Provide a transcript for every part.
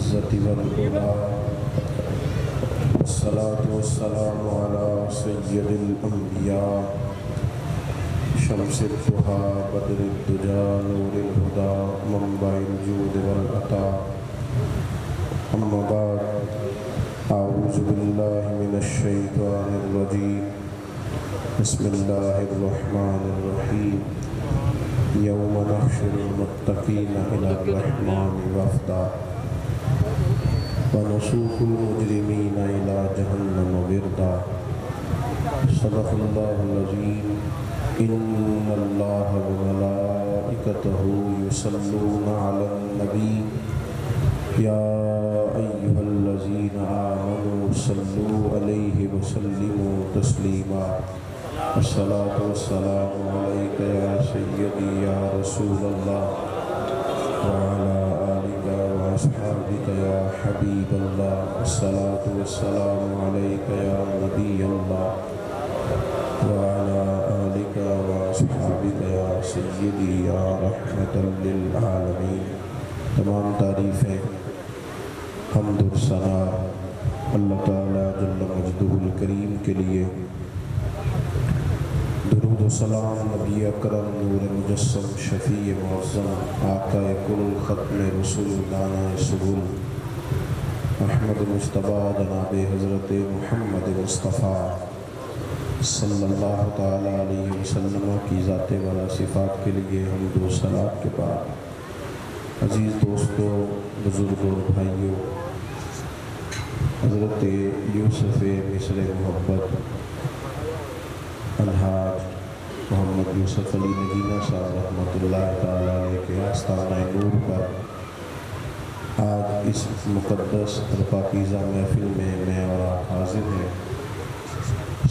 العزة والعلا والصلاة والسلام على سيد الأنبياء شمس الضحى بدر الدجى نور الهدى منبع الجود والعطاء أما بعد أعوذ بالله من الشيطان الرجيم بسم الله الرحمن الرحيم يوم نحشر المتقين إلى الرحمن وفدا ونسوق المجرمين إلى جهنم وردا صدق الله العظيم إن الله وملائكته يصلون على النبي يا أيها الذين آمنوا صلوا عليه وسلموا تسليما الصلاة والسلام عليك يا سيدي يا رسول الله وعلى آلك وأصحابك يا حبيب الله الصلاة والسلام عليك يا نبي الله وعلى آلك وأصحابك يا سيدي يا رحمة للعالمين تمام تعریفیں حمد و ثنا اللہ تعالیٰ جل مجدہ الکریم کے لیے، درود و سلام نبی اکرم نور مجسم شفیع معظم آقا کل ختم رسول دانا سبل احمد مجتبیٰ جناب حضرت محمد مصطفیٰ صلی اللہ تعالیٰ علیہ وسلم کی ذات والا صفات کے لیے حمد و صلات کے بعد، عزیز دوستوں، بزرگوں، بھائیوں، حضرت یوسف مصر محبت الحاج محمد یوسف علی نگینہ صاحب رحمۃ اللہ تعالیٰ علیہ کے آستانہ نور پر آج اس مقدس اور پاکیزہ محفل میں اور آپ حاضر ہیں۔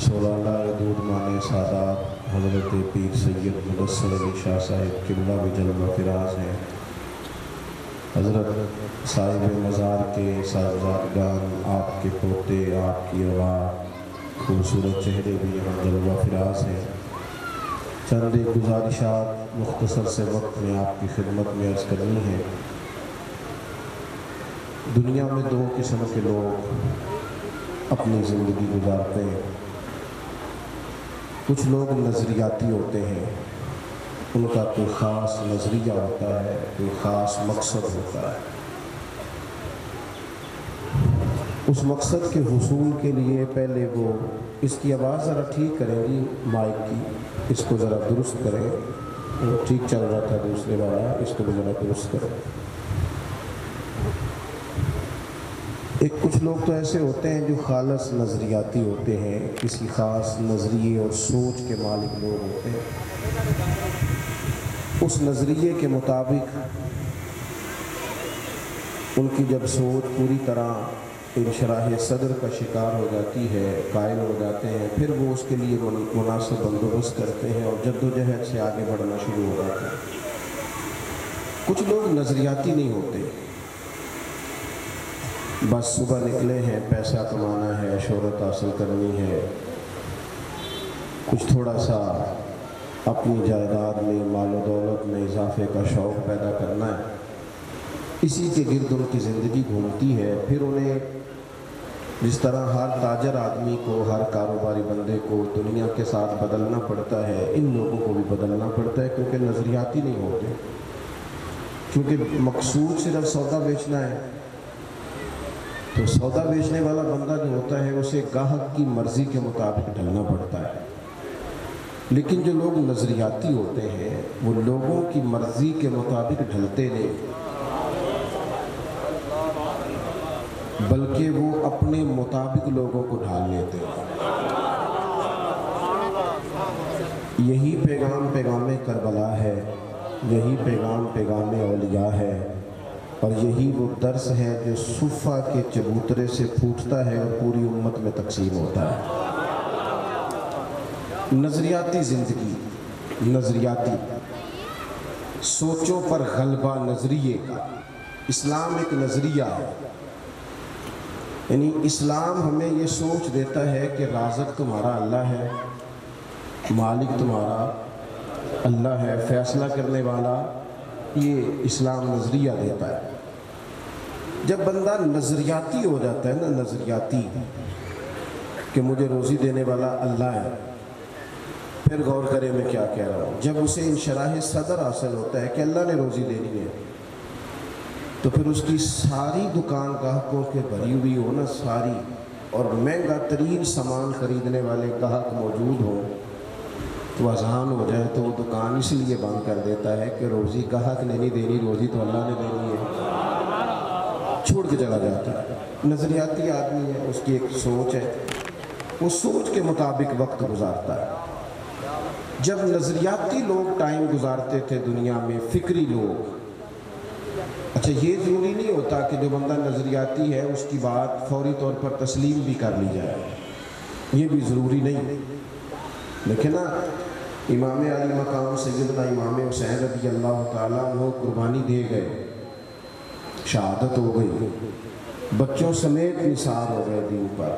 سولانہ دودمان سادات حضرت پیر سید مدثر علی شاہ صاحب قبلہ بجلوہ فراز ہیں۔ حضرت صاحب مزار کے سازگاران، آپ کے پوتے، آپ کی اولاد، خوبصورت چہرے بھی یہاں جلوہ فراز ہیں۔ چند ایک گزارشات مختصر سے وقت میں آپ کی خدمت میں عرض کرنی ہے۔ دنیا میں دو قسم کے لوگ اپنی زندگی گزارتے ہیں۔ کچھ لوگ نظریاتی ہوتے ہیں، ان کا کوئی خاص نظریہ ہوتا ہے، کوئی خاص مقصد ہوتا ہے۔ اس مقصد کے حصول کے لیے پہلے وہ اس کی آواز ذرا ٹھیک کریں گی، مائک کی اس کو ذرا درست کریں، وہ ٹھیک چل رہا تھا دوسرے والا، اس کو بھی ذرا درست کریں۔ کچھ لوگ تو ایسے ہوتے ہیں جو خالص نظریاتی ہوتے ہیں، کسی خاص نظریے اور سوچ کے مالک لوگ ہوتے ہیں۔ اس نظریے کے مطابق ان کی جب سوچ پوری طرح انشراح صدر کا شکار ہو جاتی ہے، قائل ہو جاتے ہیں، پھر وہ اس کے لیے مناسب بندوبست کرتے ہیں اور جد و جہد سے آگے بڑھنا شروع ہو جاتے ہیں۔ کچھ لوگ نظریاتی نہیں ہوتے، بس صبح نکلے ہیں، پیسہ کمانا ہے، شہرت حاصل کرنی ہے، کچھ تھوڑا سا اپنی جائیداد میں، مال و دولت میں اضافے کا شوق پیدا کرنا ہے، اسی کے گرد ان کی زندگی گھومتی ہے۔ پھر انہیں جس طرح ہر تاجر آدمی کو، ہر کاروباری بندے کو دنیا کے ساتھ بدلنا پڑتا ہے، ان لوگوں کو بھی بدلنا پڑتا ہے، کیونکہ نظریاتی نہیں ہوتے، کیونکہ مقصود صرف سودا بیچنا ہے۔ تو سودا بیچنے والا بندہ جو ہوتا ہے اسے گاہک کی مرضی کے مطابق ڈھلنا پڑتا ہے، لیکن جو لوگ نظریاتی ہوتے ہیں وہ لوگوں کی مرضی کے مطابق ڈھلتے نہیں، بلکہ وہ اپنے مطابق لوگوں کو ڈھال لیتے ہیں۔ یہی پیغام کربلا ہے، یہی پیغام اولیاء ہے، اور یہی وہ درس ہے جو صفہ کے چبوترے سے پھوٹتا ہے اور پوری امت میں تقسیم ہوتا ہے۔ نظریاتی زندگی، نظریاتی سوچوں پر غلبہ نظریے کا۔ اسلام ایک نظریہ ہے، یعنی اسلام ہمیں یہ سوچ دیتا ہے کہ رازق تمہارا اللہ ہے، مالک تمہارا اللہ ہے، فیصلہ کرنے والا، یہ اسلام نظریہ دیتا ہے۔ جب بندہ نظریاتی ہو جاتا ہے نا، نظریاتی کہ مجھے روزی دینے والا اللہ ہے، پھر غور کرے میں کیا کہہ رہا ہوں، جب اسے انشراح صدر حاصل ہوتا ہے کہ اللہ نے روزی دینی ہے، تو پھر اس کی ساری دکان گاہکوں کے بھری ہوئی ہو نا ساری، اور مہنگا ترین سامان خریدنے والے گاہک موجود ہوں، تو اذان ہو جائے تو وہ دکان اس لیے بند کر دیتا ہے کہ روزی گاہک نے نہیں دینی، روزی تو اللہ نے دینی ہے، چھوڑ کے چلا جاتا ہے۔ نظریاتی آدمی ہے، اس کی ایک سوچ ہے، وہ سوچ کے مطابق وقت گزارتا ہے۔ جب نظریاتی لوگ ٹائم گزارتے تھے دنیا میں، فکری لوگ، اچھا یہ ضروری نہیں ہوتا کہ جو بندہ نظریاتی ہے اس کی بات فوری طور پر تسلیم بھی کر لی جائے، یہ بھی ضروری نہیں، لیکن نا امام علی مقام سیدنا امام حسین رضی اللہ تعالیٰ عنہ قربانی دے گئے، شہادت ہو گئی، بچوں سمیت نثار ہو گئے دین پر،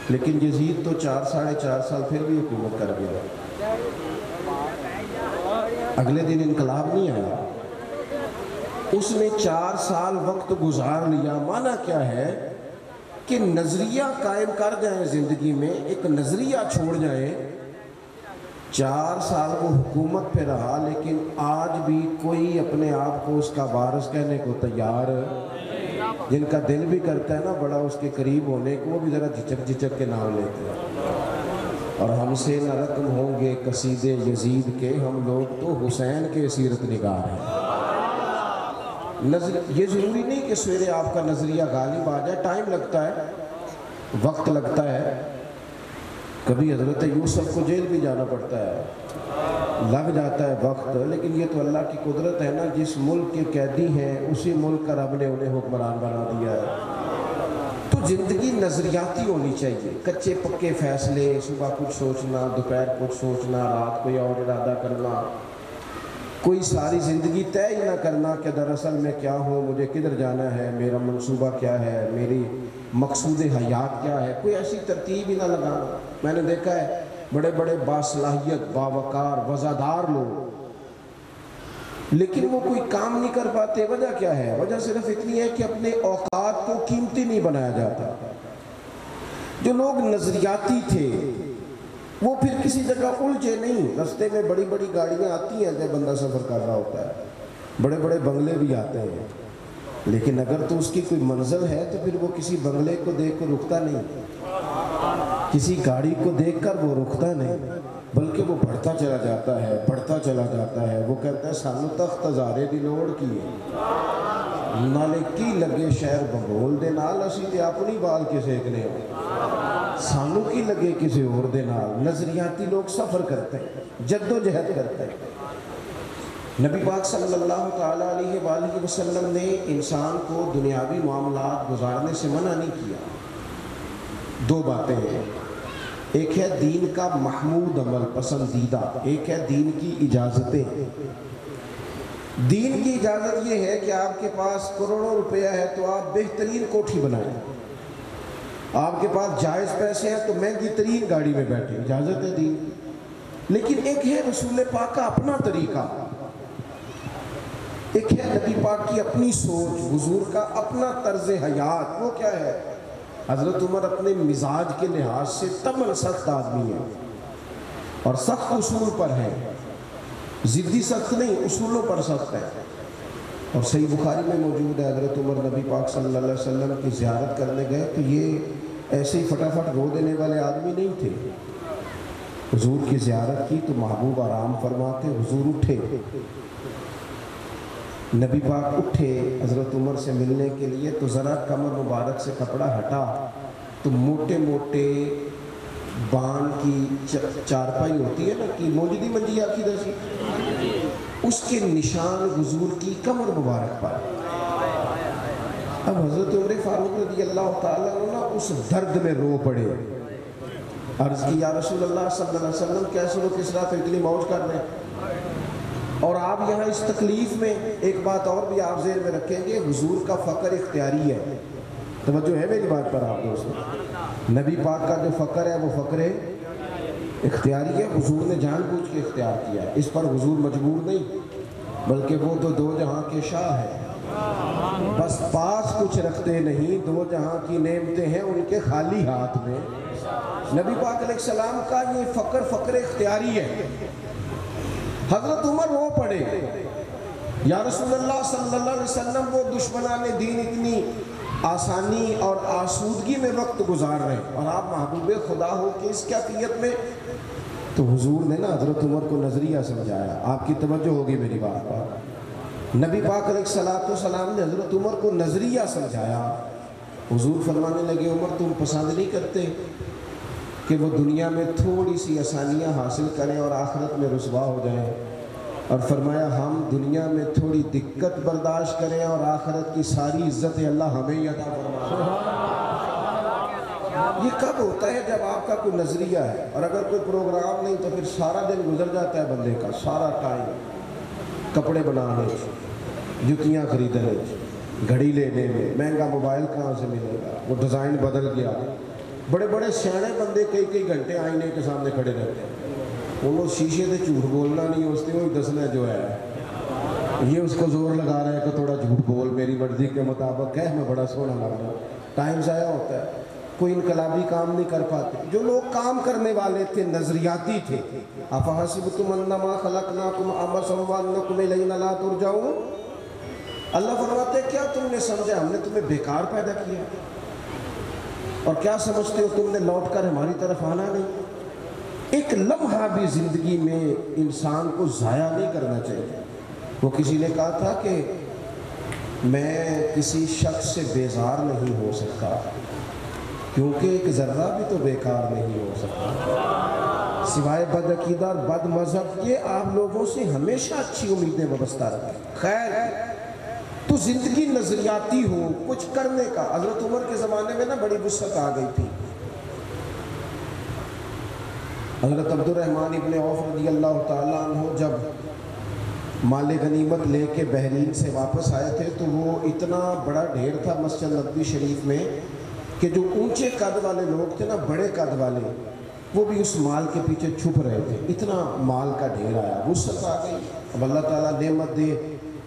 لیکن یزید تو 4 سال پھر بھی حکومت کر گیا، اگلے دن انقلاب نہیں آیا، اس نے 4 سال وقت گزار لیا۔ معنی کیا ہے کہ نظریہ قائم کر جائیں زندگی میں، ایک نظریہ چھوڑ جائیں۔ 4 سال وہ حکومت پہ رہا، لیکن آج بھی کوئی اپنے آپ کو اس کا وارث کہنے کو تیار، جن کا دل بھی کرتا ہے نا بڑا اس کے قریب ہونے کو، وہ بھی ذرا جھچک کے نام لیتے ہیں۔ اور ہم سے نہ رقم ہوں گے قصیدے یزید کے، ہم لوگ تو حسین کے سیرت نگار ہیں۔ یہ ضروری نہیں کہ سویرے آپ کا نظریہ غالب آ جائے، ٹائم لگتا ہے، وقت لگتا ہے، کبھی حضرت یوسف کو جیل بھی جانا پڑتا ہے، لگ جاتا ہے وقت، لیکن یہ تو اللہ کی قدرت ہے نا، جس ملک کے قیدی ہیں اسی ملک کا رب نے انہیں حکمران بنا دیا ہے۔ تو زندگی نظریاتی ہونی چاہیے، کچے پکے فیصلے، صبح کچھ سوچنا، دوپہر کچھ سوچنا، رات کوئی اور ارادہ کرنا، کوئی ساری زندگی طے ہی نہ کرنا کہ دراصل میں کیا ہوں، مجھے کدھر جانا ہے، میرا منصوبہ کیا ہے، میری مقصود حیات کیا ہے، کوئی ایسی ترتیب ہی نہ لگانا۔ میں نے دیکھا ہے بڑے بڑے باصلاحیت، باوقار، وزادار لوگ، لیکن وہ کوئی کام نہیں کر پاتے۔ وجہ کیا ہے؟ وجہ صرف اتنی ہے کہ اپنے اوقات کو قیمتی نہیں بنایا جاتا۔ جو لوگ نظریاتی تھے وہ پھر کسی جگہ الجھے نہیں، رستے میں بڑی بڑی گاڑیاں آتی ہیں جب بندہ سفر کر رہا ہوتا ہے، بڑے بڑے بنگلے بھی آتے ہیں، لیکن اگر تو اس کی کوئی منزل ہے تو پھر وہ کسی بنگلے کو دیکھ کر رکتا نہیں، کسی گاڑی کو دیکھ کر وہ رکتا نہیں، بلکہ وہ بڑھتا چلا جاتا ہے، بڑھتا چلا جاتا ہے۔ وہ کہتا ہے سانو تخت ہزارے دی لوڑ کی ہے، نالے کی لگے شہر بھگول دے نال، اسی تے اپنی بال کے سیکنے ہو، سانو کی لگے کسی اور دے نال۔ نظریاتی لوگ سفر کرتے ہیں، جد و جہد کرتے ہیں۔ نبی پاک صلی اللہ تعالیٰ علیہ وآلہ وسلم نے انسان کو دنیاوی معاملات گزارنے سے منع نہیں کیا۔ 2 باتیں ہیں، ایک ہے دین کا محمود عمل، پسندیدہ، ایک ہے دین کی اجازتیں۔ دین کی اجازت یہ ہے کہ آپ کے پاس کروڑوں روپیہ ہے تو آپ بہترین کوٹھی بنائیں، آپ کے پاس جائز پیسے ہیں تو مہنگی ترین گاڑی میں بیٹھیں، اجازت ہے دین۔ لیکن ایک ہے رسول پاک کا اپنا طریقہ، ایک ہے نبی پاک کی اپنی سوچ، حضور کا اپنا طرز حیات۔ وہ کیا ہے؟ حضرت عمر اپنے مزاج کے لحاظ سے تمام سخت آدمی ہیں اور سخت اصول پر ہیں، ضدی سخت نہیں، اصولوں پر سخت ہے۔ اور صحیح بخاری میں موجود ہے حضرت عمر نبی پاک صلی اللہ علیہ وسلم کی زیارت کرنے گئے تو یہ ایسے ہی فٹافٹ رو دینے والے آدمی نہیں تھے۔ حضور کی زیارت کی تو محبوب آرام فرماتے، حضور اٹھے، نبی پاک اٹھے حضرت عمر سے ملنے کے لیے، تو ذرا کمر مبارک سے کپڑا ہٹا تو موٹے موٹے بان کی چارپائی ہوتی ہے نا، کہ موجودی منجی آکی دسی، اس کے نشان حضور کی کمر مبارک پر۔ اب حضرت عمر فاروق رضی اللہ تعالیٰ عنہ اس درد میں رو پڑے، عرض کی یا رسول اللہ صلی اللہ علیہ وسلم کیسے وہ کس طرح اتنی موج کر رہے ہیں، اور آپ یہاں اس تکلیف میں ایک بات اور بھی آپ ذہن میں رکھیں گے، حضور کا فقر اختیاری ہے۔ توجہ ہے میری بات پر آپ دوستو؟ نبی پاک کا جو فقر ہے وہ فقر اختیاری ہے، حضور نے جان بوجھ کے اختیار کیا ہے، اس پر حضور مجبور نہیں، بلکہ وہ تو 2 جہاں کے شاہ ہے۔ بس پاس کچھ رکھتے نہیں، دو جہاں کی نعمتیں ہیں ان کے خالی ہاتھ میں۔ نبی پاک علیہ السلام کا یہ فقر اختیاری ہے۔ حضرت عمر وہ پڑے، یا رسول اللہ صلی اللہ علیہ وسلم وہ دشمنان دین اتنی آسانی اور آسودگی میں وقت گزار رہے ہیں، اور آپ محبوب خدا ہو کہ اس کیفیت میں، تو حضور نے نا حضرت عمر کو نظریہ سمجھایا۔ آپ کی توجہ ہوگی میری بات پر، نبی پاک علیہ السلام نے حضرت عمر کو نظریہ سمجھایا۔ حضور فرمانے لگے، عمر تم پسند نہیں کرتے کہ وہ دنیا میں تھوڑی سی آسانیاں حاصل کریں اور آخرت میں رسوا ہو جائیں؟ اور فرمایا ہم دنیا میں تھوڑی دقت برداشت کریں اور آخرت کی ساری عزت اللہ ہمیں عطا فرمائے۔ یہ کب ہوتا ہے؟ جب آپ کا کوئی نظریہ ہے، اور اگر کوئی پروگرام نہیں تو پھر سارا دن گزر جاتا ہے بندے کا، سارا ٹائم کپڑے بنانے، جتیاں خریدنے، گھڑی لینے میں، مہنگا موبائل کہاں سے ملے گا، وہ ڈیزائن بدل گیا۔ بڑے بڑے سیانے بندے کئی گھنٹے آئینے کے سامنے کھڑے رہتے ہیں، وہ شیشے سے جھوٹ بولنا نہیں ہوتے، وہی دسنا جو ہے، یہ اس کو زور لگا رہا ہے کہ تھوڑا جھوٹ بول، میری مرضی کے مطابق کہہ میں بڑا سونا لگ رہا ہوں۔ ٹائم ضائع ہوتا ہے، کوئی انقلابی کام نہیں کر پاتے۔ جو لوگ کام کرنے والے تھے، نظریاتی تھے، افحسبتم انما خلقناکم عبثا وانکم الینا لا ترجعون، اللہ فرماتے ہیں کیا تم نے سمجھا ہم نے تمہیں بیکار پیدا کیا؟ اور کیا سمجھتے ہو تم نے لوٹ کر ہماری طرف آنا نہیں؟ ایک لمحہ بھی زندگی میں انسان کو ضائع نہیں کرنا چاہیے۔ وہ کسی نے کہا تھا کہ میں کسی شخص سے بیزار نہیں ہو سکتا کیونکہ ایک ذرہ بھی تو بیکار نہیں ہو سکتا، سوائے بد عقیدہ اور بد مذہب یہ آپ لوگوں سے ہمیشہ اچھی امیدیں وابستہ رکھیں۔ خیر تو زندگی نظریاتی ہو، کچھ کرنے کا۔ حضرت عمر کے زمانے میں نا بڑی وسعت آ گئی تھی۔ حضرت عبد الرحمن ابن عوف رضی اللہ تعالیٰ عنہ جب مال غنیمت لے کے بحرین سے واپس آئے تھے تو وہ اتنا بڑا ڈھیر تھا مسجد نبوی شریف میں کہ جو اونچے قد والے لوگ تھے نا، بڑے قد والے، وہ بھی اس مال کے پیچھے چھپ رہے تھے، اتنا مال کا ڈھیر آیا، وسعت آ گئی۔ اب اللہ تعالیٰ نعمت دے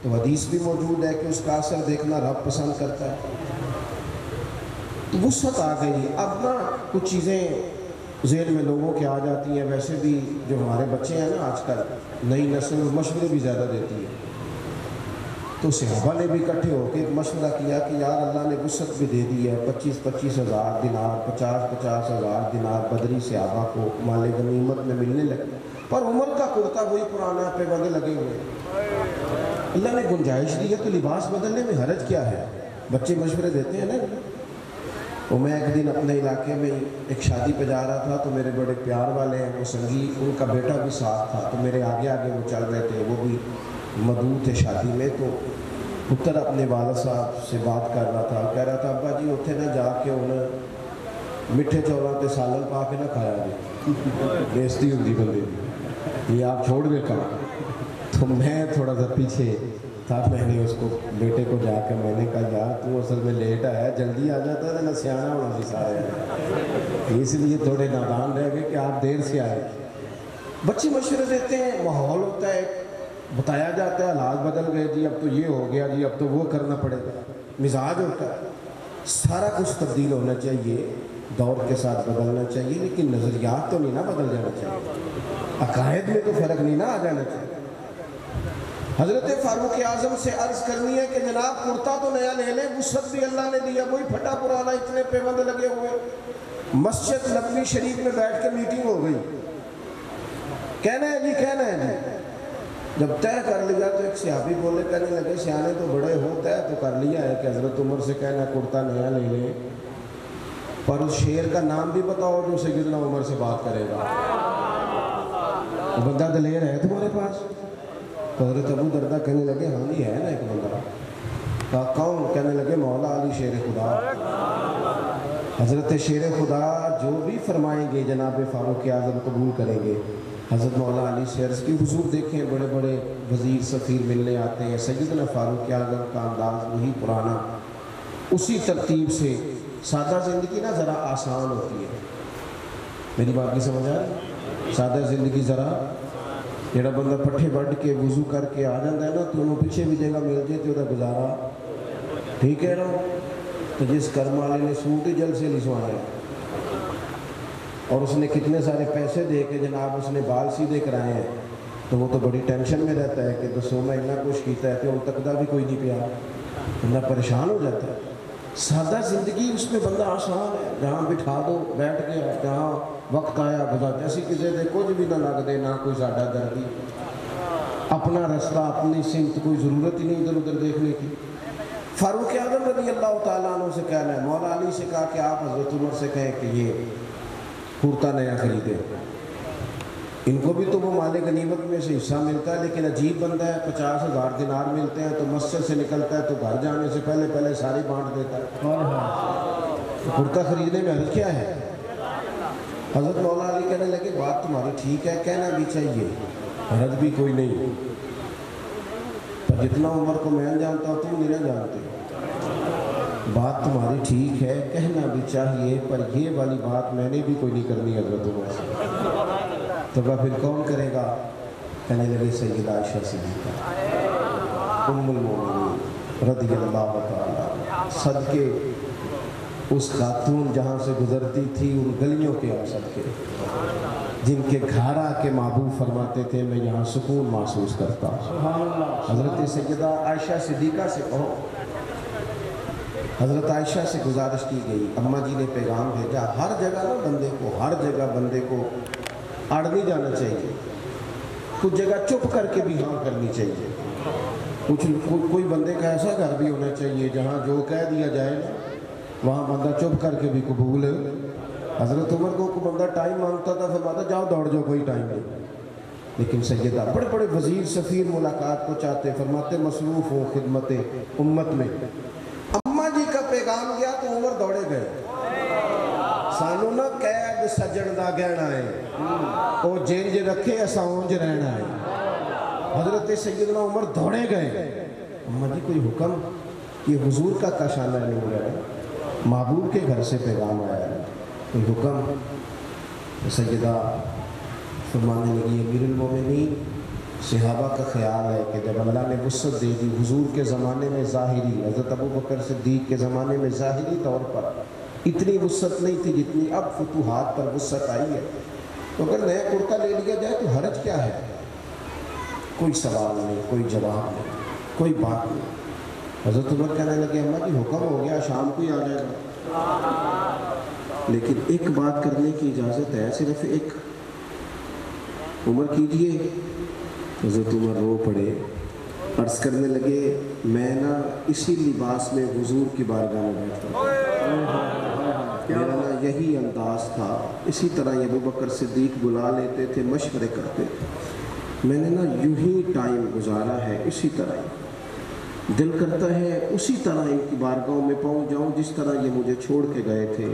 تو حدیث بھی موجود ہے کہ اس کا اثر دیکھنا رب پسند کرتا ہے، تو وسعت آ گئی۔ اب نا کچھ چیزیں ذہن میں لوگوں کے آ جاتی ہیں، ویسے بھی جو ہمارے بچے ہیں نا آج کل نئی نسل مشورے بھی زیادہ دیتی ہے، تو صحابہ نے بھی اکٹھے ہو کے مشورہ کیا کہ یار اللہ نے وسعت بھی دے دی ہے، 25-25 ہزار دینار، 50-50 ہزار دینار بدری صحابہ کو مال غنیمت میں ملنے لگے، پر عمر کا کرتا وہی پرانا پہ بندے لگے ہوئے۔ اللہ نے گنجائش دی ہے تو لباس بدلنے میں حرج کیا ہے؟ بچے مشورے دیتے ہیں نا۔ اور میں ایک دن اپنے علاقے میں ایک شادی پہ جا رہا تھا تو میرے بڑے پیار والے ہیں وہ سنگی، ان کا بیٹا بھی ساتھ تھا، تو میرے آگے آگے وہ چل رہے تھے، وہ بھی مدعو تھے شادی میں، تو پتر اپنے والد صاحب سے بات کر رہا تھا، کہہ رہا تھا ابا جی اتنے نہ جا کے انہیں میٹھے چولاں تے سالن پا کے نہ کھایا جی، بےزتی ہوتی بندے دی، یہ آپ چھوڑ دے کام۔ تو میں تھوڑا سا پیچھے تھا، میں نے اس کو بیٹے کو جا کے میں نے کہا یار تو اصل میں لیٹ آیا، جلدی آ جاتا ہے نہ سیانا ہونا بھی سارے، اس لیے تھوڑے نادان رہ گئے کہ آپ دیر سے آئے۔ بچے مشورے دیتے ہیں، ماحول ہوتا ہے، بتایا جاتا ہے حالات بدل گئے جی، اب تو یہ ہو گیا جی، اب تو وہ کرنا پڑے گا، مزاج ہوتا ہے، سارا کچھ تبدیل ہونا چاہیے، دور کے ساتھ بدلنا چاہیے، لیکن نظریات تو نہیں نہ بدل جانا چاہیے، عقائد میں تو فرق نہیں نہ آ جانا چاہیے۔ حضرت فاروق اعظم سے عرض کرنی ہے کہ جناب کرتا تو نیا لے لیں، وسعت بھی اللہ نے دیا، وہی پھٹا پرانا اتنے پیبند لگے ہوئے۔ مسجد نبوی شریف میں بیٹھ کے میٹنگ ہو گئی، کہنا ہے جی کہنا ہے جی، جب طے کر لیا تو ایک صحابی بولے، کہنے لگے سیانے تو بڑے ہو، طے تو کر لیا ہے کہ حضرت عمر سے کہنا کرتا نیا لے لیں، پر اس شیر کا نام بھی بتاؤ جو سیدنا عمر سے بات کرے گا، وہ بندہ دلیر ہے تمہارے پاس؟ تو حضرت ابو دردہ کہنے لگے ہاں جی ہے نا ایک بندہ، کہا کون؟ کہنے لگے مولا علی شیر خدا۔ حضرت شیر خدا جو بھی فرمائیں گے جناب فاروق اعظم قبول کریں گے۔ حضرت مولا علی سے عرض کی حضور دیکھیں بڑے بڑے وزیر سفیر ملنے آتے ہیں، سیدنا فاروق اعظم کا انداز وہی پرانا، اسی ترتیب سے سادہ زندگی نا ذرا آسان ہوتی ہے، میری بات کی سمجھ آئے؟ سادہ زندگی ذرا جڑا بندہ پٹھے وڈ کے وضو کر کے آ جاتا ہے نا تو انہوں پیچھے بھی جگہ مل جائے تو وہ گزارا ٹھیک ہے نا. تو جس کرم والے نے سوٹ ہی جل سے نہیں سوایا اور اس نے کتنے سارے پیسے دے کے جناب اس نے بال سیدھے کرائے ہیں تو وہ تو بڑی ٹینشن میں رہتا ہے کہ دسو میں اتنا کچھ کیتا ہے تو ان تک دا بھی کوئی نہیں پیا, بندہ پریشان ہو جاتا ہے. سادہ زندگی اس میں بندہ آسان ہے, جہاں بٹھا دو بیٹھ گیا, جہاں وقت آیا گزار, جیسی کسی دے کچھ بھی نہ لگ دے, نہ کوئی ساڈا دردی, اپنا رستہ اپنی سمت, کوئی ضرورت ہی نہیں ادھر ادھر دیکھنے کی. فاروق اعظم رضی اللہ تعالیٰ عنہ سے کہنا ہے, مولا علی سے کہا کہ آپ حضرت عمر سے کہیں کہ یہ کرتا نیا خریدے, ان کو بھی تو وہ مال غنیمت میں سے حصہ ملتا ہے, لیکن عجیب بندہ ہے, 50,000 دینار ملتے ہیں تو مسجد سے نکلتا ہے تو گھر جانے سے پہلے ساری بانٹ دیتا ہے. کرتا خریدنے میں حرج کیا ہے؟ حضرت مولا علی کہنے لگے بات تمہاری ٹھیک ہے, کہنا بھی چاہیے, حرج بھی کوئی نہیں, پر جتنا عمر کو میں جانتا ہوں تم نہیں جانتے. بات تمہاری ٹھیک ہے, کہنا بھی چاہیے, پر یہ والی بات میں نے بھی کوئی نہیں کرنی حضرت عمر سے. تو پھر کون کرے گا؟ کہنے لگے سیدہ عائشہ صدیقہ ام المومنین رضی اللہ تعالیٰ, صدقے اس خاتون جہاں سے گزرتی تھی ان گلیوں کے ہم صدقے, جن کے گھر آ کے محبوب فرماتے تھے میں یہاں سکون محسوس کرتا ہوں. حضرت سیدہ عائشہ صدیقہ سے کہو, حضرت عائشہ سے گزارش کی گئی, اماں جی نے پیغام بھیجا, ہر جگہ نا بندے کو, ہر جگہ بندے کو اڑ نہیں جانا چاہیے, کچھ جگہ چپ کر کے بھی ہاں کرنی چاہیے. کوئی بندے کا ایسا گھر بھی ہونا چاہیے جہاں جو کہہ دیا جائے نا وہاں بندہ چپ کر کے بھی قبول. حضرت عمر کو کوئی بندہ ٹائم مانگتا تھا, فرماتا جاؤ دوڑ جاؤ کوئی ٹائم نہیں. لیکن سیدہ بڑے بڑے وزیر سفیر ملاقات کو چاہتے, فرماتے مصروف ہو خدمت امت میں. اماں جی کا پیغام گیا تو عمر دوڑے گئے, سانو نہ قید سجن دا گہنا ہے, او جنج رکھے ایسا اونج رہنا ہے. حضرت سیدنا عمر دوڑے گئے, اماں جی کوئی حکم, یہ حضور کا کاشانہ نہیں ہے, محبوب کے گھر سے پیغام آیا ہے, کوئی حکم. سیدہ فرمانے لگی امیر المومنین, صحابہ کا خیال ہے کہ جب اللہ نے وسعت دے دی, حضور کے زمانے میں ظاہری, حضرت ابو بکر صدیق کے زمانے میں ظاہری طور پر اتنی وسعت نہیں تھی جتنی اب فتوحات پر وسعت آئی ہے, تو اگر نیا کرتا لے لیا جائے تو حرج کیا ہے؟ کوئی سوال نہیں, کوئی جواب نہیں, کوئی بات نہیں. حضرت عمر کہنے لگے اماں جی حکم ہو گیا, شام کو ہی آ جائے گا, لیکن ایک بات کرنے کی اجازت ہے, صرف ایک. عمر کیجئے. حضرت عمر رو پڑے, عرض کرنے لگے میں نا اسی لباس میں حضور کی بارگاہ میں بیٹھتا ہوں, میرا نا یہی انداز تھا, اسی طرح یہ ابو بکر صدیق بلا لیتے تھے, مشورے کرتے تھے, میں نے نا یوں ہی ٹائم گزارا ہے, اسی طرح ہی دل کرتا ہے اسی طرح ان کی بارگاہوں میں پہنچ جاؤں جس طرح یہ مجھے چھوڑ کے گئے تھے.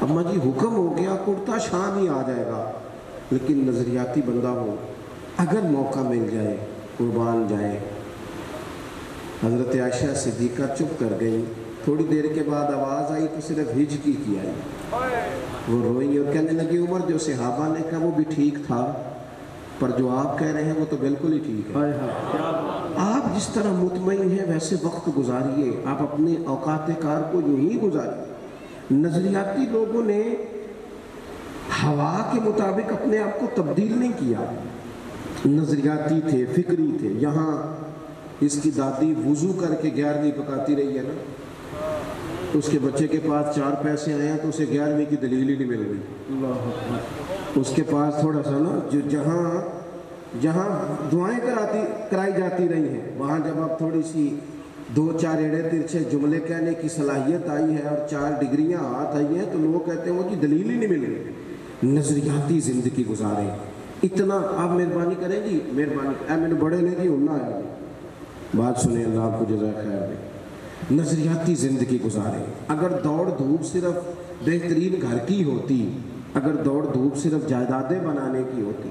اماں جی حکم ہو گیا, کرتا شام ہی آ جائے گا, لیکن نظریاتی بندہ ہو, اگر موقع مل جائے قربان جائے. حضرت عائشہ صدیقہ چپ کر گئی, تھوڑی دیر کے بعد آواز آئی تو صرف ہجکی کی آئی, وہ روئی اور کہنے لگی عمر جو صحابہ نے کہا وہ بھی ٹھیک تھا, پر جو آپ کہہ رہے ہیں وہ تو بالکل ہی ٹھیک ہے. آپ جس طرح مطمئن ہیں ویسے وقت گزاریے, آپ اپنے اوقات کار کو یوں ہی گزاریے. نظریاتی لوگوں نے ہوا کے مطابق اپنے آپ کو تبدیل نہیں کیا, نظریاتی تھے, فکری تھے. یہاں اس کی دادی وضو کر کے 11ویں پکاتی رہی ہے نا, اس کے بچے کے پاس 4 پیسے آئے ہیں تو اسے 11ویں کی دلیل ہی نہیں مل گئی. اس کے پاس تھوڑا سا نا جہاں دعائیں کرائی جاتی رہی ہیں, وہاں جب اب تھوڑی سی 2-4 ایڑے ترچھے جملے کہنے کی صلاحیت آئی ہے اور 4 ڈگریاں ہاتھ آئی ہیں تو لوگ کہتے ہیں وہ کی دلیل ہی نہیں مل گئی. نظریاتی زندگی گزارے, اتنا آپ مہربانی کریں جی, مہربانی میں نے بڑے لے جی ہوں نہ آیا جی, بات سنیں اللہ آپ کو جزائے خیر دے. نظریاتی زندگی گزارے. اگر دوڑ دھوپ صرف بہترین گھر کی ہوتی, اگر دوڑ دھوپ صرف جائیدادیں بنانے کی ہوتی,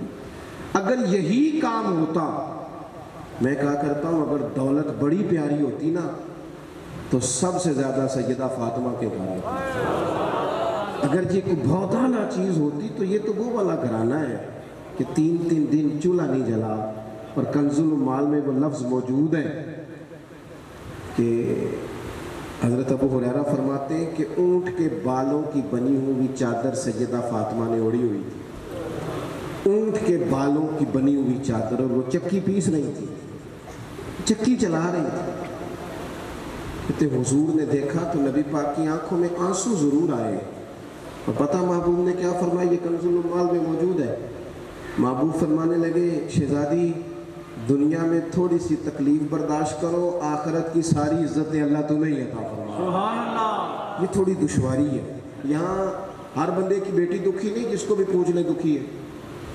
اگر یہی کام ہوتا, میں کہا کرتا ہوں اگر دولت بڑی پیاری ہوتی نا تو سب سے زیادہ سیدہ فاطمہ کے گھر ہوتی. اگر یہ کوئی بہت اعلیٰ چیز ہوتی تو یہ تو وہ والا گھرانہ ہے کہ 3 دن چولہا نہیں جلا، اور کنز العمال میں وہ لفظ موجود ہے کہ حضرت ابو ہریرہ فرماتے ہیں کہ اونٹ کے بالوں کی بنی ہوئی چادر سیدہ فاطمہ نے اوڑھی ہوئی تھی، اونٹ کے بالوں کی بنی ہوئی چادر، اور وہ چکی پیس رہی تھی، چکی چلا رہی تھی۔ کہتے حضور نے دیکھا تو نبی پاک کی آنکھوں میں آنسو ضرور آئے، اور پتہ محبوب نے کیا فرمایا؟ یہ کنز العمال میں موجود ہے۔ محبوب فرمانے لگے شہزادی دنیا میں تھوڑی سی تکلیف برداشت کرو، آخرت کی ساری عزتیں اللہ تمہیں ہی عطا فرمائے۔ سبحان اللہ۔ یہ تھوڑی دشواری ہے، یہاں ہر بندے کی بیٹی دکھی نہیں، جس کو بھی پوچھ لیں دکھی ہے،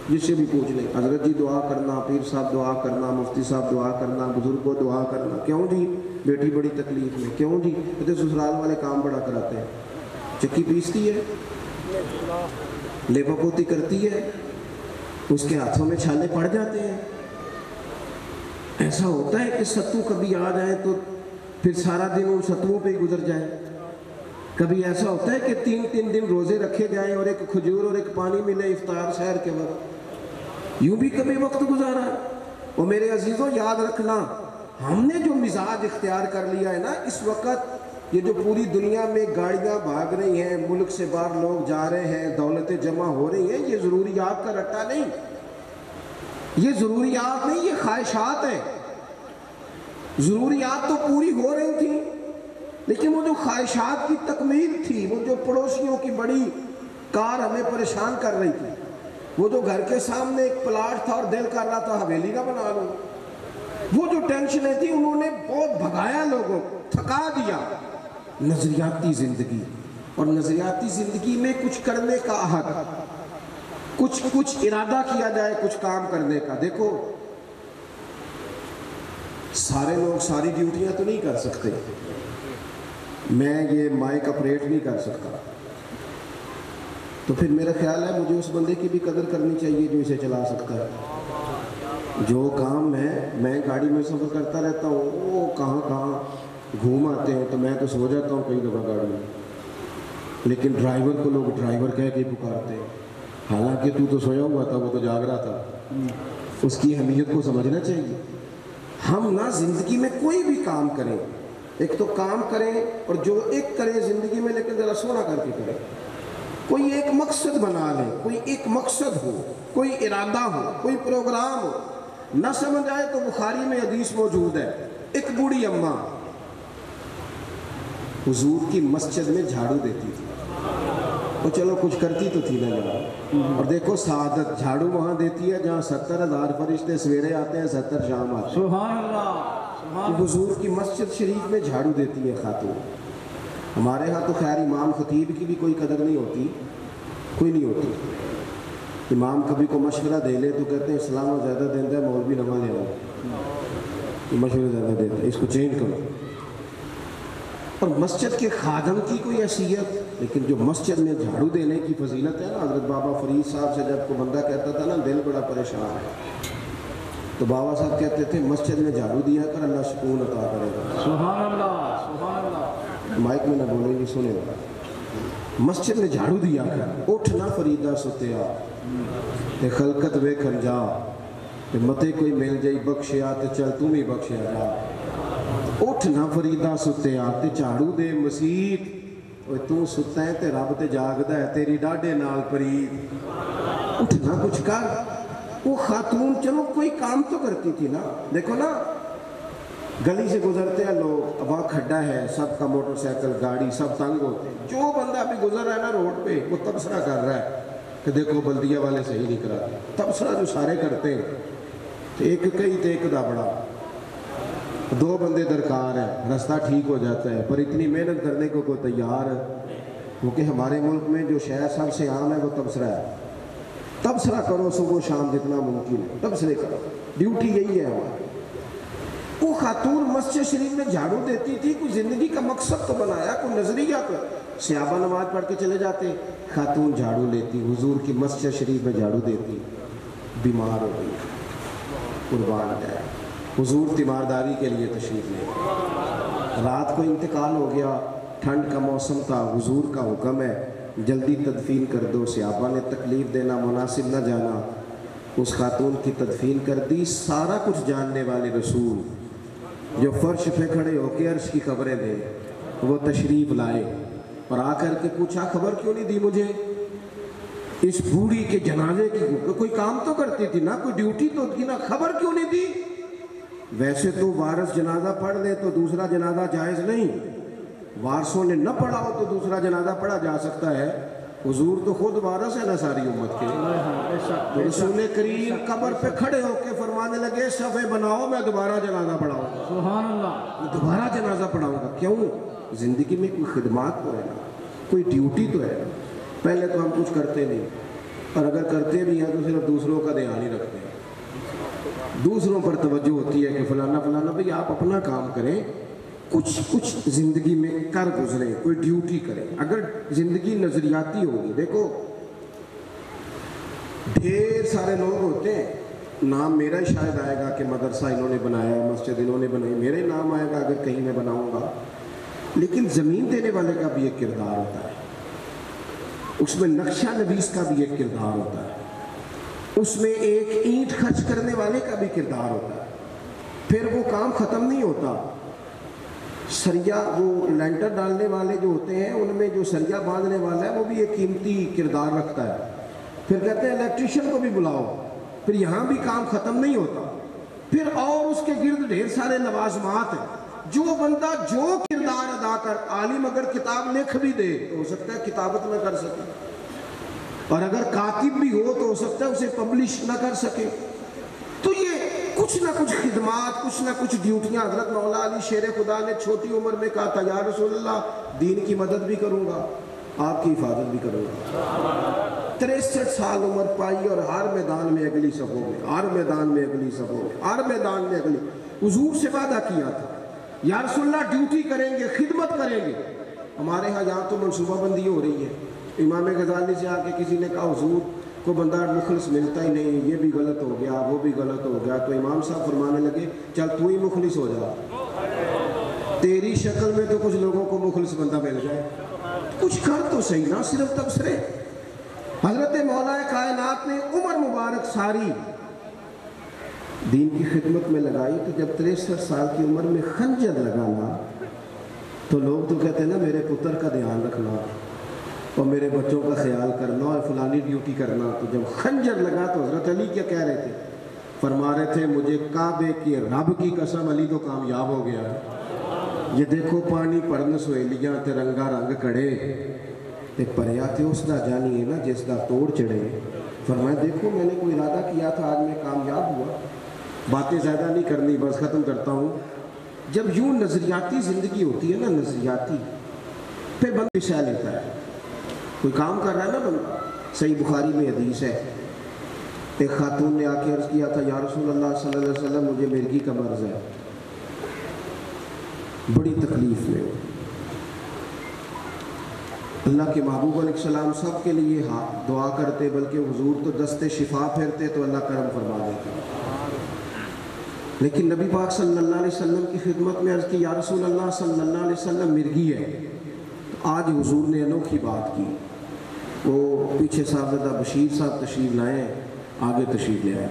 جس سے بھی پوچھ لیں حضرت جی دعا کرنا، پیر صاحب دعا کرنا، مفتی صاحب دعا کرنا، بزرگ کو دعا کرنا، کیوں جی بیٹی بڑی تکلیف میں، کیوں جی کہتے سسرال والے کام بڑا کراتے ہیں، چکی پیستی ہے، لیپا پوتی کرتی ہے، اس کے ہاتھوں میں چھالے پڑ جاتے ہیں۔ ایسا ہوتا ہے کہ ستو کبھی آ جائے تو پھر سارا دن ان ستوؤں پہ ہی گزر جائے، کبھی ایسا ہوتا ہے کہ 3 دن روزے رکھے جائیں اور ایک کھجور اور ایک پانی ملے افطار سحر کے وقت، یوں بھی کبھی وقت گزارا ہے۔ اور میرے عزیزوں یاد رکھنا، ہم نے جو مزاج اختیار کر لیا ہے نا اس وقت، یہ جو پوری دنیا میں گاڑیاں بھاگ رہی ہیں، ملک سے باہر لوگ جا رہے ہیں، دولتیں جمع ہو رہی ہیں، یہ ضروریات کا رٹا نہیں، یہ ضروریات نہیں، یہ خواہشات ہیں۔ ضروریات تو پوری ہو رہی تھیں، لیکن وہ جو خواہشات کی تکمیل تھی، وہ جو پڑوسیوں کی بڑی کار ہمیں پریشان کر رہی تھی، وہ جو گھر کے سامنے ایک پلاٹ تھا اور دل کر رہا تھا حویلی کا بنا لوں، وہ جو ٹینشنیں تھیں انہوں نے بہت بھگایا، لوگوں کو تھکا دیا۔ نظریاتی زندگی، اور نظریاتی زندگی میں کچھ کرنے کا عہد، کچھ ارادہ کیا جائے کچھ کام کرنے کا۔ دیکھو سارے لوگ ساری ڈیوٹیاں تو نہیں کر سکتے، میں یہ مائک اپریٹ نہیں کر سکتا، تو پھر میرا خیال ہے مجھے اس بندے کی بھی قدر کرنی چاہیے جو اسے چلا سکتا ہے۔ جو کام میں گاڑی میں سفر کرتا رہتا ہوں، وہ کہاں گھوم آتے ہیں، تو میں تو سو جاتا ہوں کئی دفعہ گاڑی میں، لیکن ڈرائیور کو لوگ ڈرائیور کہہ کے پکارتے ہیں، حالانکہ تو سویا ہوا تھا، وہ تو جاگ رہا تھا۔ اس کی اہمیت کو سمجھنا چاہیے۔ ہم نہ زندگی میں کوئی بھی کام کریں، ایک تو کام کریں، اور جو ایک کریں زندگی میں لیکن ذرا سونا کر کے کریں، کوئی ایک مقصد بنا لیں، کوئی ایک مقصد ہو، کوئی ارادہ ہو، کوئی پروگرام ہو۔ نہ سمجھ آئے تو بخاری میں حدیث موجود ہے، ایک بوڑھی اماں حضور کی مسجد میں جھاڑو دیتی تھی، تو چلو کچھ کرتی تو تھی نا یار، اور دیکھو سعادت، جھاڑو وہاں دیتی ہے جہاں 70,000 فرشتے سویرے آتے ہیں، 70 شام آتے ہیں۔ سبحان اللہ۔ حضور کی مسجد شریف میں جھاڑو دیتی ہے خاتون۔ ہمارے ہاں تو خیر امام خطیب کی بھی کوئی قدر نہیں ہوتی، کوئی نہیں ہوتی۔ امام کبھی کو مشورہ دے لے تو کہتے ہیں اسلام زیادہ دیتا ہے، مولوی نما لے آؤ، مشورہ زیادہ دیتا ہے، اس کو چینج کرو۔ اور مسجد کے خادم کی کوئی حیثیت، لیکن جو مسجد میں جھاڑو دینے کی فضیلت ہے نا، حضرت بابا فرید صاحب سے جب کوئی بندہ کہتا تھا نا دل بڑا پریشان ہے، تو بابا صاحب کہتے تھے مسجد میں جھاڑو دیا کر، اللہ سکون عطا کرے گا۔ سبحان اللہ، سبحان اللہ۔ مائک میں نہ بولیں گے، سنے گا۔ مسجد میں جھاڑو دیا کر، اٹھ نہ فریدہ ستیا تے خلقت وے کھنجا تے متے کوئی مل جائی بخشیا تے چل تم ہی بخشیا جا۔ اٹھ نہ فریدہ ستیا تے جھاڑو دے مسیت، اوے تو ستا ہے تے رب تے جاگدا ہے، تیری ڈاڈے نال پرید۔ اٹھ نہ کچھ کر۔ وہ خاتون چلو کوئی کام تو کرتی تھی نا، دیکھو نا گلی سے گزرتے ہیں لوگ، وہاں کھڈا ہے، سب کا موٹر سائیکل گاڑی سب تنگ ہوتے ہیں، جو بندہ بھی گزر رہا ہے نا روڈ پہ وہ تبصرہ کر رہا ہے کہ دیکھو بلدیہ والے صحیح نہیں کراتے۔ تبصرہ جو سارے کرتے ہیں، ایک کئی تے ایک دا بڑا، 2 بندے درکار ہیں، رستہ ٹھیک ہو جاتا ہے، پر اتنی محنت کرنے کو کوئی تیار ہے، کیونکہ ہمارے ملک میں جو شہر سب سے عام ہے وہ تبصرہ ہے۔ تبصرہ کرو صبح شام جتنا ممکن ہے، تبصرے کرو، ڈیوٹی یہی ہے ہماری۔ وہ خاتون مسجد شریف میں جھاڑو دیتی تھی، کوئی زندگی کا مقصد تو بنایا، کوئی نظریہ تو۔ صحابہ نماز پڑھ کے چلے جاتے، خاتون جھاڑو لیتی، حضور کی مسجد شریف میں جھاڑو دیتی، بیمار ہو گئی، قربان جائے، حضور تیمارداری کے لیے تشریف لے، رات کو انتقال ہو گیا، ٹھنڈ کا موسم تھا، حضور کا حکم ہے جلدی تدفین کر دو، صحابہ نے تکلیف دینا مناسب نہ جانا، اس خاتون کی تدفین کر دی۔ سارا کچھ جاننے والے رسول جو فرش پہ کھڑے ہو کے عرش کی خبریں دے، وہ تشریف لائے اور آ کر کے پوچھا خبر کیوں نہیں دی مجھے اس بوڑھی کے جنازے کی؟ کوئی کام تو کرتی تھی نا، کوئی ڈیوٹی تو تھی نا، خبر کیوں نہیں دی؟ ویسے تو وارث جنازہ پڑھ لے تو دوسرا جنازہ جائز نہیں، وارثوں نے نہ پڑھا ہو تو دوسرا جنازہ پڑھا جا سکتا ہے۔ حضور تو خود وارث ہے نا ساری امت کے۔ تو رسول کریم قبر پہ کھڑے ہو کے فرمانے لگے صفے بناؤ، میں دوبارہ جنازہ پڑھاؤں گا، سبحان اللہ، میں دوبارہ جنازہ پڑھاؤں گا۔ کیوں؟ زندگی میں کوئی خدمات تو ہے نا، کوئی ڈیوٹی تو ہے نا۔ پہلے تو ہم کچھ کرتے نہیں، اور اگر کرتے بھی ہیں تو صرف دوسروں کا دھیان ہی رکھتے ہیں، دوسروں پر توجہ ہوتی ہے کہ فلانا فلانا۔ بھئی آپ اپنا کام کریں، کچھ زندگی میں کر گزریں، کوئی ڈیوٹی کریں۔ اگر زندگی نظریاتی ہوگی، دیکھو ڈھیر سارے لوگ ہوتے ہیں، نام میرا ہی شاید آئے گا کہ مدرسہ انہوں نے بنایا ہے، مسجد انہوں نے بنائی، میرے نام آئے گا اگر کہیں میں بناؤں گا، لیکن زمین دینے والے کا بھی ایک کردار ہوتا ہے، اس میں نقشہ نویس کا بھی ایک کردار ہوتا ہے، اس میں ایک اینٹ خرچ کرنے والے کا بھی کردار ہوتا ہے۔ پھر وہ کام ختم نہیں ہوتا، سریا وہ لینٹر ڈالنے والے جو ہوتے ہیں ان میں جو سریا باندھنے والا ہے وہ بھی ایک قیمتی کردار رکھتا ہے۔ پھر کہتے ہیں الیکٹریشین کو بھی بلاؤ، پھر یہاں بھی کام ختم نہیں ہوتا، پھر اور اس کے گرد ڈھیر سارے لوازمات ہیں۔ جو بندہ جو کردار ادا کر، عالم اگر کتاب لکھ بھی دے تو ہو سکتا ہے کتابت نہ کر سکے، اور اگر کاتب بھی ہو تو ہو سکتا ہے اسے پبلش نہ کر سکے۔ تو یہ کچھ نہ کچھ خدمات، کچھ نہ کچھ ڈیوٹیاں۔ حضرت مولا علی شیر خدا نے چھوٹی عمر میں کہا تھا یا رسول اللہ دین کی مدد بھی کروں گا، آپ کی حفاظت بھی کروں گا۔ 63 سال عمر پائی اور ہر میدان میں اگلی صفوں میں، ہر میدان میں اگلی صفوں میں، ہر میدان میں اگلی۔ حضور سے وعدہ کیا تھا یا رسول اللہ ڈیوٹی کریں گے، خدمت کریں گے۔ ہمارے ہاں یہاں تو منصوبہ بندی ہو رہی ہے، امام غزالی سے آ کے کسی نے کہا حضور کو بندہ مخلص ملتا ہی نہیں، یہ بھی غلط ہو گیا، وہ بھی غلط ہو گیا۔ تو امام صاحب فرمانے لگے چل تو ہی مخلص ہو جا، تیری شکل میں تو کچھ لوگوں کو مخلص بندہ مل جائے، کچھ کر تو صحیح نا، صرف تبصرے۔ حضرت مولا کائنات نے عمر مبارک ساری دین کی خدمت میں لگائی، تو جب 63 سال کی عمر میں خنجر لگانا تو لوگ تو کہتے ہیں نا میرے پتر کا دھیان رکھنا اور میرے بچوں کا خیال کرنا اور فلانی ڈیوٹی کرنا۔ تو جب خنجر لگا تو حضرت علی کیا کہہ رہے تھے؟ فرما رہے تھے مجھے کعبے کی رب کی قسم علی تو کامیاب ہو گیا ہے۔ یہ دیکھو پانی پڑن سویلیاں تے رنگا رنگ کڑے تے پریا تے اس دا جانی ہے نا جس دا توڑ چڑھے۔ فرمایا دیکھو میں نے کوئی ارادہ کیا تھا، آج میں کامیاب ہوا۔ باتیں زیادہ نہیں کرنی، بس ختم کرتا ہوں۔ جب یوں نظریاتی زندگی ہوتی ہے نا، نظریاتی، پھر بندہ سہ لیتا ہے۔ کوئی کام کر رہا ہے نا بندہ، صحیح بخاری میں حدیث ہے، ایک خاتون نے آ کے عرض کیا تھا یا رسول اللہ صلی اللہ علیہ وسلم مجھے مرغی کا مرض ہے، بڑی تکلیف میں ہو۔ اللہ کے محبوب علیہ السلام سب کے لیے دعا کرتے، بلکہ حضور تو دستے شفا پھیرتے تو اللہ کرم فرما دیتا۔ لیکن نبی پاک صلی اللہ علیہ وسلم کی خدمت میں عرض کی یا رسول اللہ صلی اللہ علیہ وسلم مرغی ہے۔ آج حضور نے انوکھی بات کی، وہ پیچھے صاحبزادہ بشیر صاحب تشریف لائے ہیں، آگے تشریف لے آئے۔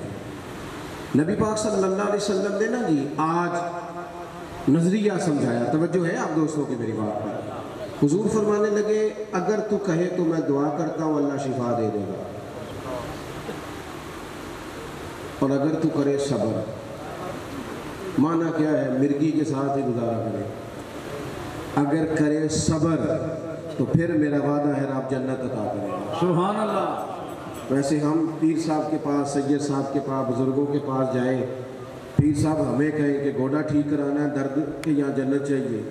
نبی پاک صلی اللہ علیہ وسلم نے نا جی آج نظریہ سمجھایا، توجہ ہے آپ دوستوں کی میری بات پر۔ حضور فرمانے لگے اگر تو کہے تو میں دعا کرتا ہوں اللہ شفا دے دے گا، اور اگر تو کرے صبر۔ معنی کیا ہے؟ مرغی کے ساتھ ہی گزارا کرے، اگر کرے صبر تو پھر میرا وعدہ ہے آپ جنت عطا کریں گے۔ سبحان اللہ۔ ویسے ہم پیر صاحب کے پاس، سید صاحب کے پاس، بزرگوں کے پاس جائیں، پیر صاحب ہمیں کہیں کہ گوڑا ٹھیک کرانا ہے، درد کے یہاں جنت چاہیے،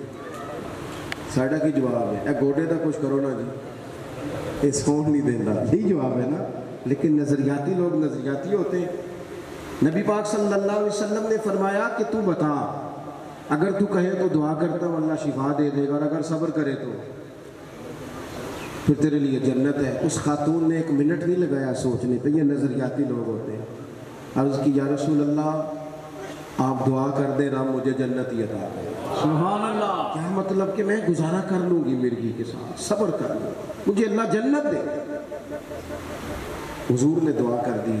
ساڑھا کی جواب ہے اے گوڑے دا کچھ کرو نا جی، یہ سون نہیں دینا، یہی جواب ہے نا۔ لیکن نظریاتی لوگ نظریاتی ہوتے ہیں۔ نبی پاک صلی اللہ علیہ وسلم نے فرمایا کہ تو بتا، اگر تو کہے تو دعا کرتا ہوں اللہ شفا دے دے گا، اور اگر صبر کرے تو پھر تیرے لیے جنت ہے۔ اس خاتون نے ایک منٹ نہیں لگایا سوچنے پہ، یہ نظریاتی لوگ ہوتے ہیں۔ عرض کی یا رسول اللہ آپ دعا کر دیں رب مجھے جنت ہی عطا کرے۔ سبحان اللہ۔ کیا مطلب کہ میں گزارا کر لوں گی مرغی کے ساتھ، صبر کر لوں، مجھے اللہ جنت دے۔ حضور نے دعا کر دی،